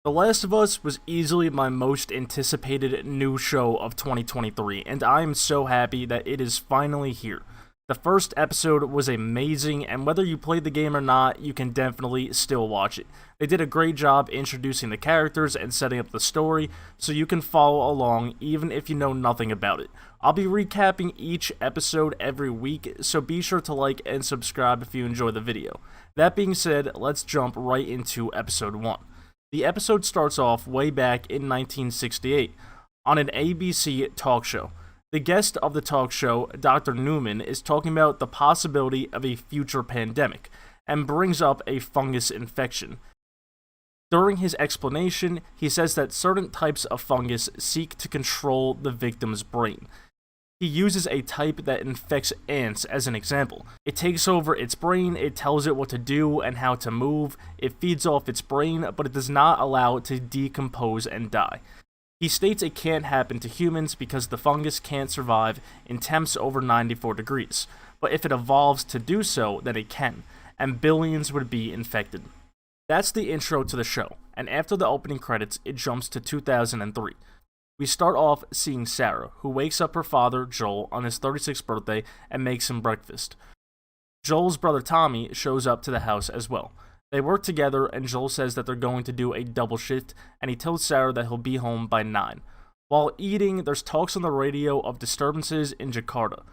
The Last of Us was easily my most anticipated new show of 2023, and I am so happy that it is finally here. The first episode was amazing, and whether you played the game or not, you can definitely still watch it. They did a great job introducing the characters and setting up the story, so you can follow along even if you know nothing about it. I'll be recapping each episode every week, so be sure to like and subscribe if you enjoy the video. That being said, let's jump right into episode 1. The episode starts off way back in 1968 on an ABC talk show. The guest of the talk show, Dr. Newman, is talking about the possibility of a future pandemic and brings up a fungus infection. During his explanation, he says that certain types of fungus seek to control the victim's brain. He uses a type that infects ants as an example. It takes over its brain, it tells it what to do and how to move, it feeds off its brain, but it does not allow it to decompose and die. He states it can't happen to humans because the fungus can't survive in temps over 94 degrees, but if it evolves to do so, then it can, and billions would be infected. That's the intro to the show, and after the opening credits, it jumps to 2003. We start off seeing Sarah, who wakes up her father, Joel, on his 36th birthday and makes him breakfast. Joel's brother Tommy shows up to the house as well. They work together, and Joel says that they're going to do a double shift, and he tells Sarah that he'll be home by 9. While eating, there's talks on the radio of disturbances in Jakarta.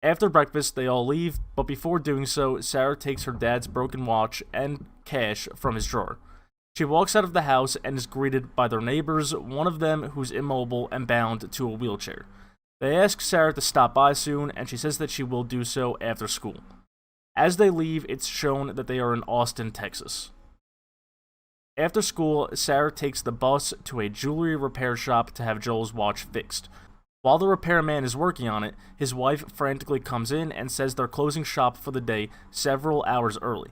After breakfast, they all leave, but before doing so, Sarah takes her dad's broken watch and cash from his drawer. She walks out of the house and is greeted by their neighbors, one of them who's immobile and bound to a wheelchair. They ask Sarah to stop by soon, and she says that she will do so after school. As they leave, it's shown that they are in Austin, Texas. After school, Sarah takes the bus to a jewelry repair shop to have Joel's watch fixed. While the repairman is working on it, his wife frantically comes in and says they're closing shop for the day several hours early.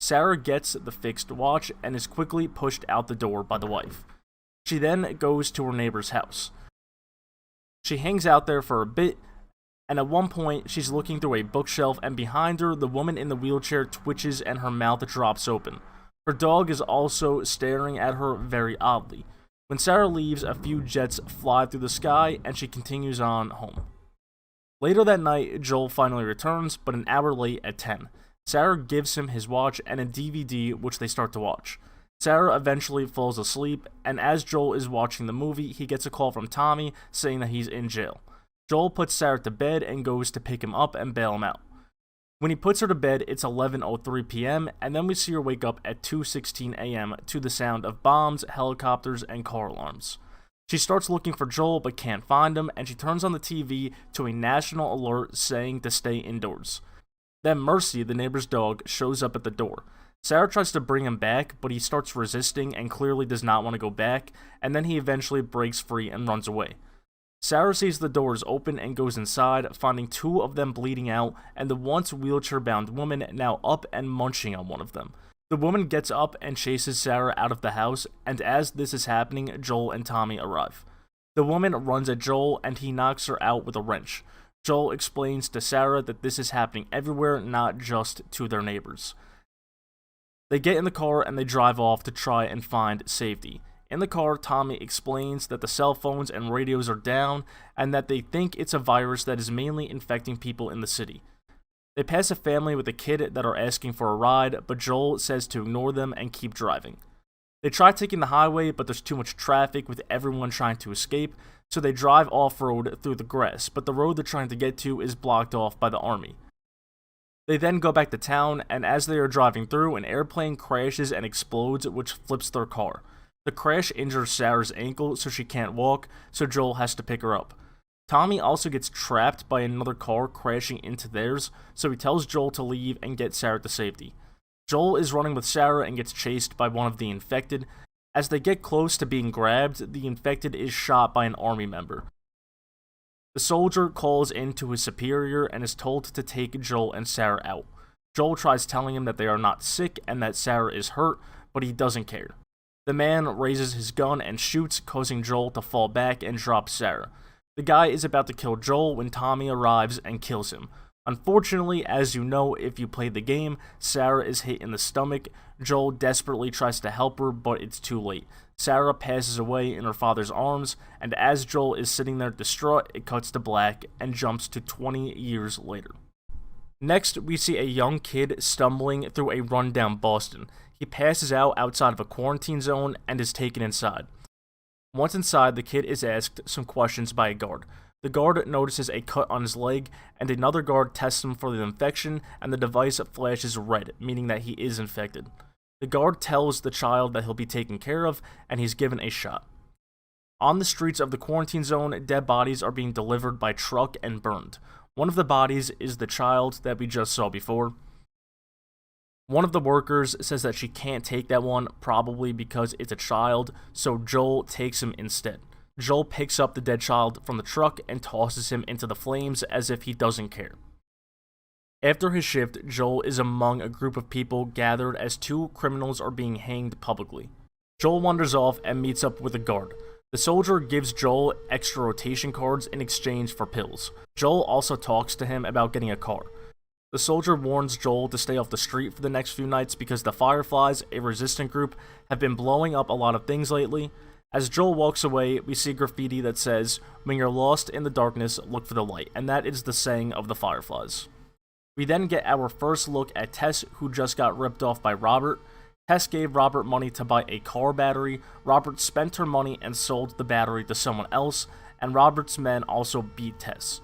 Sarah gets the fixed watch and is quickly pushed out the door by the wife. She then goes to her neighbor's house. She hangs out there for a bit, and at one point she's looking through a bookshelf, and behind her the woman in the wheelchair twitches and her mouth drops open. Her dog is also staring at her very oddly. When Sarah leaves, a few jets fly through the sky and she continues on home. Later that night, Joel finally returns, but an hour late at 10. Sarah gives him his watch and a DVD, which they start to watch. Sarah eventually falls asleep, and as Joel is watching the movie, he gets a call from Tommy saying that he's in jail. Joel puts Sarah to bed and goes to pick him up and bail him out. When he puts her to bed, it's 11:03 p.m., and then we see her wake up at 2:16 a.m. to the sound of bombs, helicopters, and car alarms. She starts looking for Joel but can't find him, and she turns on the TV to a national alert saying to stay indoors. Then Mercy, the neighbor's dog, shows up at the door. Sarah tries to bring him back, but he starts resisting and clearly does not want to go back, and then he eventually breaks free and runs away. Sarah sees the doors open and goes inside, finding 2 of them bleeding out, and the once wheelchair-bound woman now up and munching on one of them. The woman gets up and chases Sarah out of the house, and as this is happening, Joel and Tommy arrive. The woman runs at Joel, and he knocks her out with a wrench. Joel explains to Sarah that this is happening everywhere, not just to their neighbors. They get in the car and they drive off to try and find safety. In the car, Tommy explains that the cell phones and radios are down and that they think it's a virus that is mainly infecting people in the city. They pass a family with a kid that are asking for a ride, but Joel says to ignore them and keep driving. They try taking the highway, but there's too much traffic with everyone trying to escape, so they drive off-road through the grass, but the road they're trying to get to is blocked off by the army. They then go back to town, and as they are driving through, an airplane crashes and explodes, which flips their car. The crash injures Sarah's ankle, so she can't walk, so Joel has to pick her up. Tommy also gets trapped by another car crashing into theirs, so he tells Joel to leave and get Sarah to safety. Joel is running with Sarah and gets chased by one of the infected. As they get close to being grabbed, the infected is shot by an army member. The soldier calls in to his superior and is told to take Joel and Sarah out. Joel tries telling him that they are not sick and that Sarah is hurt, but he doesn't care. The man raises his gun and shoots, causing Joel to fall back and drop Sarah. The guy is about to kill Joel when Tommy arrives and kills him. Unfortunately, as you know if you played the game, Sarah is hit in the stomach. Joel desperately tries to help her, but it's too late. Sarah passes away in her father's arms, and as Joel is sitting there distraught, it cuts to black and jumps to 20 years later. Next, we see a young kid stumbling through a rundown Boston. He passes out outside of a quarantine zone and is taken inside. Once inside, the kid is asked some questions by a guard. The guard notices a cut on his leg, and another guard tests him for the infection, and the device flashes red, meaning that he is infected. The guard tells the child that he'll be taken care of, and he's given a shot. On the streets of the quarantine zone, dead bodies are being delivered by truck and burned. One of the bodies is the child that we just saw before. One of the workers says that she can't take that one, probably because it's a child, so Joel takes him instead. Joel picks up the dead child from the truck and tosses him into the flames as if he doesn't care. After his shift, Joel is among a group of people gathered as two criminals are being hanged publicly. Joel wanders off and meets up with a guard. The soldier gives Joel extra rotation cards in exchange for pills. Joel also talks to him about getting a car. The soldier warns Joel to stay off the street for the next few nights because the Fireflies, a resistant group, have been blowing up a lot of things lately. As Joel walks away, we see graffiti that says, "When you're lost in the darkness, look for the light," and that is the saying of the Fireflies. We then get our first look at Tess, who just got ripped off by Robert. Tess gave Robert money to buy a car battery. Robert spent her money and sold the battery to someone else, and Robert's men also beat Tess.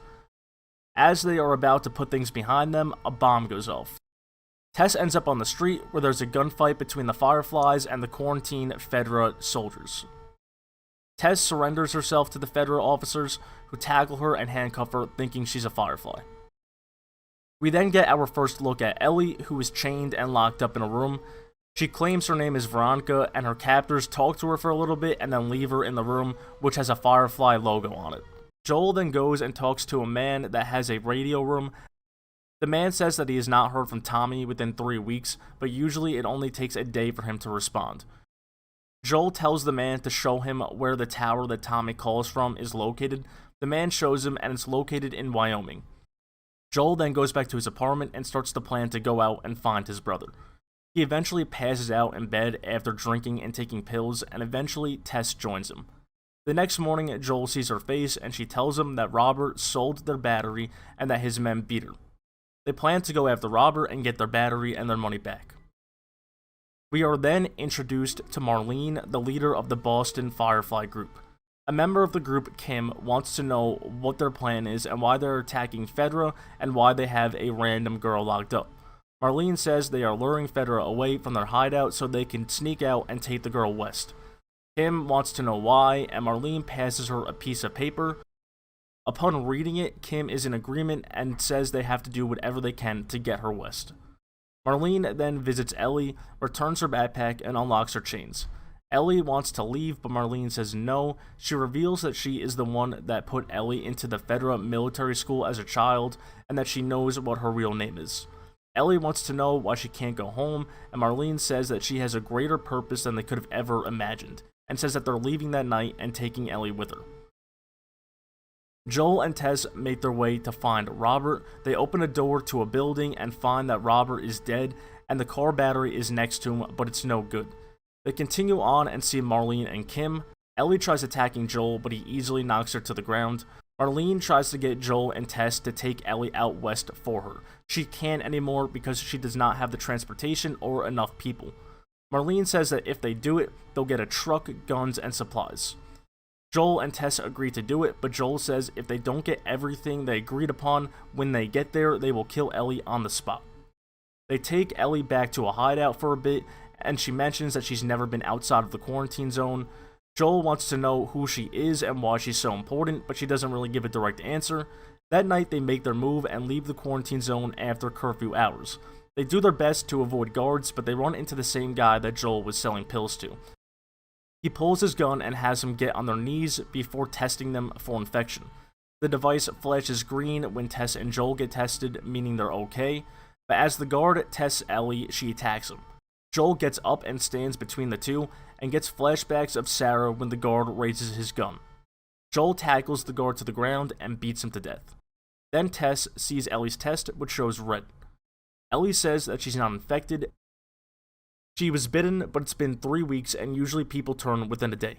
As they are about to put things behind them, a bomb goes off. Tess ends up on the street where there's a gunfight between the Fireflies and the quarantine Fedra soldiers. Tess surrenders herself to the Fedra officers, who tackle her and handcuff her, thinking she's a Firefly. We then get our first look at Ellie, who is chained and locked up in a room. She claims her name is Veronica, and her captors talk to her for a little bit and then leave her in the room, which has a Firefly logo on it. Joel then goes and talks to a man that has a radio room. The man says that he has not heard from Tommy within 3 weeks, but usually it only takes a day for him to respond. Joel tells the man to show him where the tower that Tommy calls from is located. The man shows him, and it's located in Wyoming. Joel then goes back to his apartment and starts to plan to go out and find his brother. He eventually passes out in bed after drinking and taking pills, and eventually Tess joins him. The next morning, Joel sees her face, and she tells him that Robert sold their battery and that his men beat her. They plan to go after Robert and get their battery and their money back. We are then introduced to Marlene, the leader of the Boston Firefly group. A member of the group, Kim, wants to know what their plan is and why they're attacking Fedra and why they have a random girl locked up. Marlene says they are luring Fedra away from their hideout so they can sneak out and take the girl west. Kim wants to know why, and Marlene passes her a piece of paper. Upon reading it, Kim is in agreement and says they have to do whatever they can to get her west. Marlene then visits Ellie, returns her backpack, and unlocks her chains. Ellie wants to leave, but Marlene says no. She reveals that she is the one that put Ellie into the Fedra military school as a child, and that she knows what her real name is. Ellie wants to know why she can't go home, and Marlene says that she has a greater purpose than they could have ever imagined, and says that they're leaving that night and taking Ellie with her. Joel and Tess make their way to find Robert. They open a door to a building and find that Robert is dead, and the car battery is next to him, but it's no good. They continue on and see Marlene and Kim. Ellie tries attacking Joel, but he easily knocks her to the ground. Marlene tries to get Joel and Tess to take Ellie out west for her. She can't anymore because she does not have the transportation or enough people. Marlene says that if they do it, they'll get a truck, guns, and supplies. Joel and Tess agree to do it, but Joel says if they don't get everything they agreed upon, when they get there, they will kill Ellie on the spot. They take Ellie back to a hideout for a bit, and she mentions that she's never been outside of the quarantine zone. Joel wants to know who she is and why she's so important, but she doesn't really give a direct answer. That night, they make their move and leave the quarantine zone after curfew hours. They do their best to avoid guards, but they run into the same guy that Joel was selling pills to. He pulls his gun and has them get on their knees before testing them for infection. The device flashes green when Tess and Joel get tested, meaning they're okay, but as the guard tests Ellie, she attacks him. Joel gets up and stands between the two, and gets flashbacks of Sarah when the guard raises his gun. Joel tackles the guard to the ground and beats him to death. Then Tess sees Ellie's test, which shows red. Ellie says that she's not infected. She was bitten, but it's been 3 weeks, and usually people turn within a day.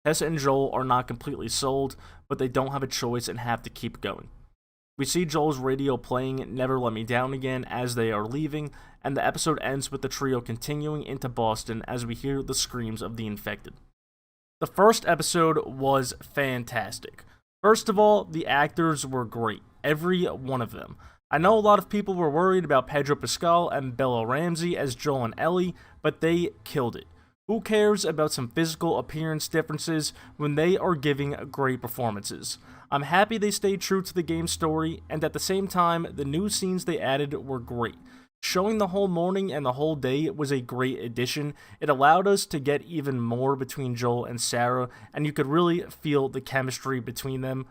Tess and Joel are not completely sold, but they don't have a choice and have to keep going. We see Joel's radio playing Never Let Me Down Again as they are leaving, and the episode ends with the trio continuing into Boston as we hear the screams of the infected. The first episode was fantastic. First of all, the actors were great, every one of them. I know a lot of people were worried about Pedro Pascal and Bella Ramsey as Joel and Ellie, but they killed it. Who cares about some physical appearance differences when they are giving great performances? I'm happy they stayed true to the game story, and at the same time, the new scenes they added were great. Showing the whole morning and the whole day was a great addition. It allowed us to get even more between Joel and Sarah, and you could really feel the chemistry between them.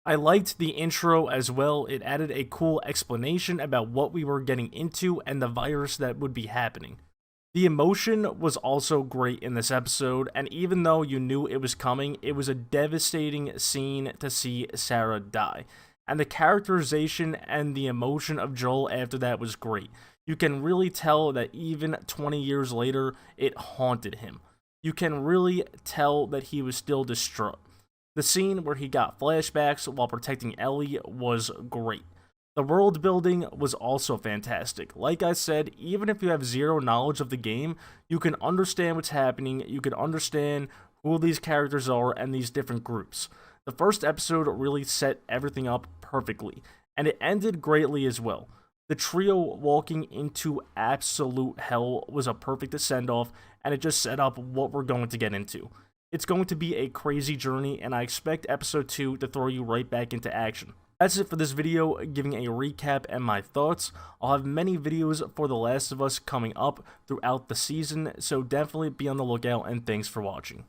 I liked the intro as well. It added a cool explanation about what we were getting into and the virus that would be happening. The emotion was also great in this episode, and even though you knew it was coming, it was a devastating scene to see Sarah die. And the characterization and the emotion of Joel after that was great. You can really tell that even 20 years later, it haunted him. You can really tell that he was still distraught. The scene where he got flashbacks while protecting Ellie was great. The world building was also fantastic. Like I said, even if you have zero knowledge of the game, you can understand what's happening, you can understand who these characters are and these different groups. The first episode really set everything up perfectly, and it ended greatly as well. The trio walking into absolute hell was a perfect send-off, and it just set up what we're going to get into. It's going to be a crazy journey, and I expect episode 2 to throw you right back into action. That's it for this video, giving a recap and my thoughts. I'll have many videos for The Last of Us coming up throughout the season, so definitely be on the lookout, and thanks for watching.